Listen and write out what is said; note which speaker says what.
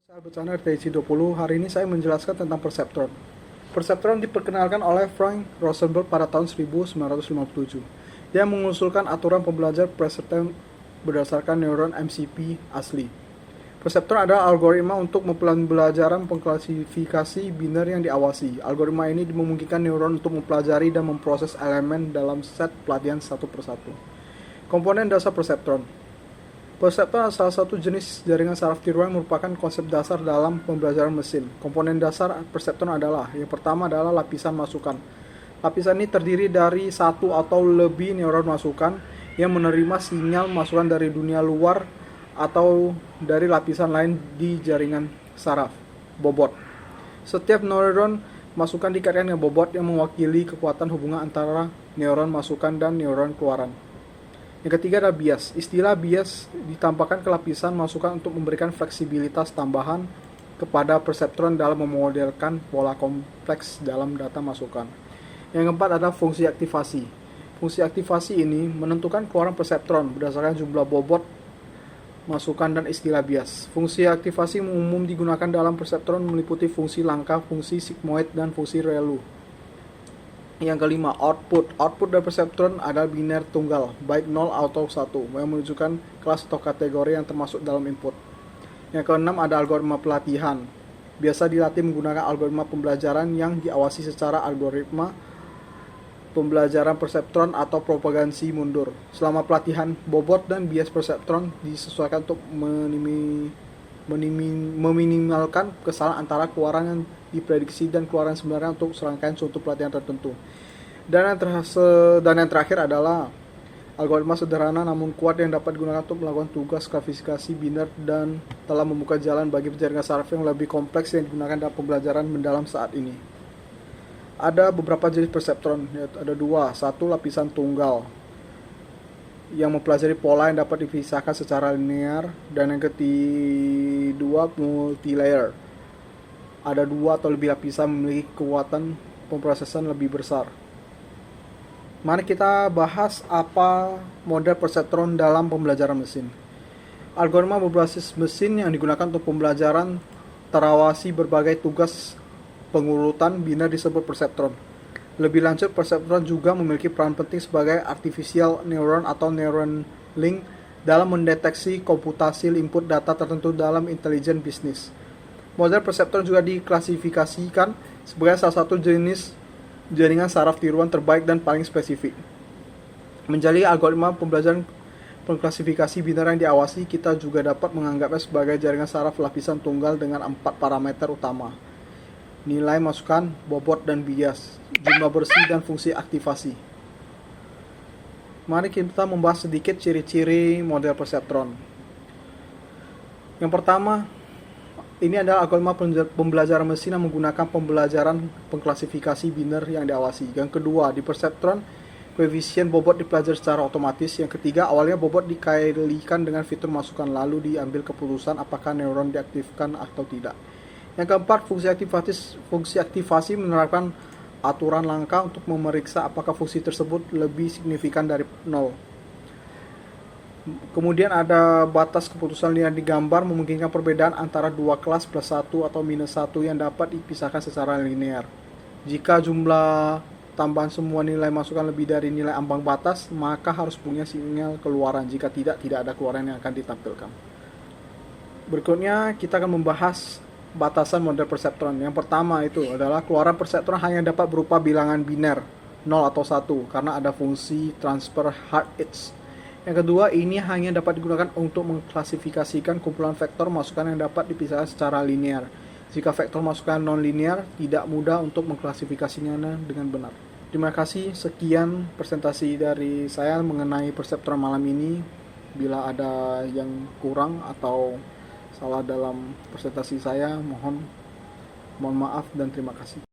Speaker 1: Sahabat Bercanda RTC20, hari ini saya menjelaskan tentang perseptron. Perseptron diperkenalkan oleh Frank Rosenberg pada tahun 1957. Dia mengusulkan aturan pembelajaran perseptron berdasarkan neuron MCP asli. Perseptron adalah algoritma untuk pembelajaran pengklasifikasi biner yang diawasi. Algoritma ini memungkinkan neuron untuk mempelajari dan memproses elemen dalam set pelatihan satu persatu. Komponen dasar perseptron. Perseptron adalah salah satu jenis jaringan saraf tiruan yang merupakan konsep dasar dalam pembelajaran mesin. Komponen dasar perseptron adalah, yang pertama adalah lapisan masukan. Lapisan ini terdiri dari satu atau lebih neuron masukan yang menerima sinyal masukan dari dunia luar atau dari lapisan lain di jaringan saraf, bobot. Setiap neuron masukan dikaitkan dengan bobot yang mewakili kekuatan hubungan antara neuron masukan dan neuron keluaran. Yang ketiga adalah bias. Istilah bias ditambahkan ke lapisan masukan untuk memberikan fleksibilitas tambahan kepada perseptron dalam memodelkan pola kompleks dalam data masukan. Yang keempat adalah fungsi aktivasi. Fungsi aktivasi ini menentukan keluaran perseptron berdasarkan jumlah bobot masukan dan istilah bias. Fungsi aktivasi umum digunakan dalam perseptron meliputi fungsi langkah, fungsi sigmoid, dan fungsi ReLU. Yang kelima, output. Output dari perseptron adalah biner tunggal, baik 0 atau 1, yang menunjukkan kelas atau kategori yang termasuk dalam input. Yang keenam ada algoritma pelatihan. Biasa dilatih menggunakan algoritma pembelajaran yang diawasi secara algoritma pembelajaran perseptron atau propagasi mundur. Selama pelatihan, bobot dan bias perseptron disesuaikan untuk meminimalkan kesalahan antara keluaran yang diprediksi dan keluaran sebenarnya untuk serangkaian suatu pelatihan tertentu. Dan yang terakhir adalah algoritma sederhana namun kuat yang dapat digunakan untuk melakukan tugas klasifikasi biner dan telah membuka jalan bagi jaringan saraf yang lebih kompleks yang digunakan dalam pembelajaran mendalam saat ini. Ada beberapa jenis perseptron, yaitu ada dua. Satu, lapisan tunggal yang mempelajari pola yang dapat dipisahkan secara linear, dan yang kedua, multilayer. Ada dua atau lebih lapisan memiliki kekuatan pemrosesan lebih besar. Mari kita bahas apa model perseptron dalam pembelajaran mesin. Algoritma berbasis mesin yang digunakan untuk pembelajaran terawasi berbagai tugas pengurutan biner disebut perseptron. Lebih lanjut, perseptron juga memiliki peran penting sebagai artificial neuron atau neuron link dalam mendeteksi komputasi input data tertentu dalam intelijen bisnis. Model perseptron juga diklasifikasikan sebagai salah satu jenis jaringan saraf tiruan terbaik dan paling spesifik. Menjadi algoritma pembelajaran pengklasifikasi biner yang diawasi, kita juga dapat menganggapnya sebagai jaringan saraf lapisan tunggal dengan 4 parameter utama: nilai masukan, bobot, dan bias, jumlah bersih, dan fungsi aktivasi. Mari kita membahas sedikit ciri-ciri model perseptron. Yang pertama, ini adalah algoritma pembelajaran mesin yang menggunakan pembelajaran pengklasifikasi biner yang diawasi. Yang kedua, di perseptron, koefisien bobot dipelajari secara otomatis. Yang ketiga, awalnya bobot dikalikan dengan fitur masukan, lalu diambil keputusan apakah neuron diaktifkan atau tidak. Yang keempat, fungsi aktivasi menerapkan aturan langkah untuk memeriksa apakah fungsi tersebut lebih signifikan dari 0. Kemudian ada batas keputusan linear digambar memungkinkan perbedaan antara dua kelas plus 1 atau minus 1 yang dapat dipisahkan secara linear. Jika jumlah tambahan semua nilai masukan lebih dari nilai ambang batas, maka harus punya sinyal keluaran. Jika tidak ada keluaran yang akan ditampilkan. Berikutnya kita akan membahas batasan model perseptron. Yang pertama itu adalah keluaran perseptron hanya dapat berupa bilangan biner 0 atau 1 karena ada fungsi transfer hard edge. Yang kedua, ini hanya dapat digunakan untuk mengklasifikasikan kumpulan vektor masukan yang dapat dipisahkan secara linear. Jika vektor masukan non-linear, tidak mudah untuk mengklasifikasinya dengan benar. Terima kasih, sekian presentasi dari saya mengenai perseptron malam ini. Bila ada yang kurang atau salah dalam presentasi saya, mohon maaf dan terima kasih.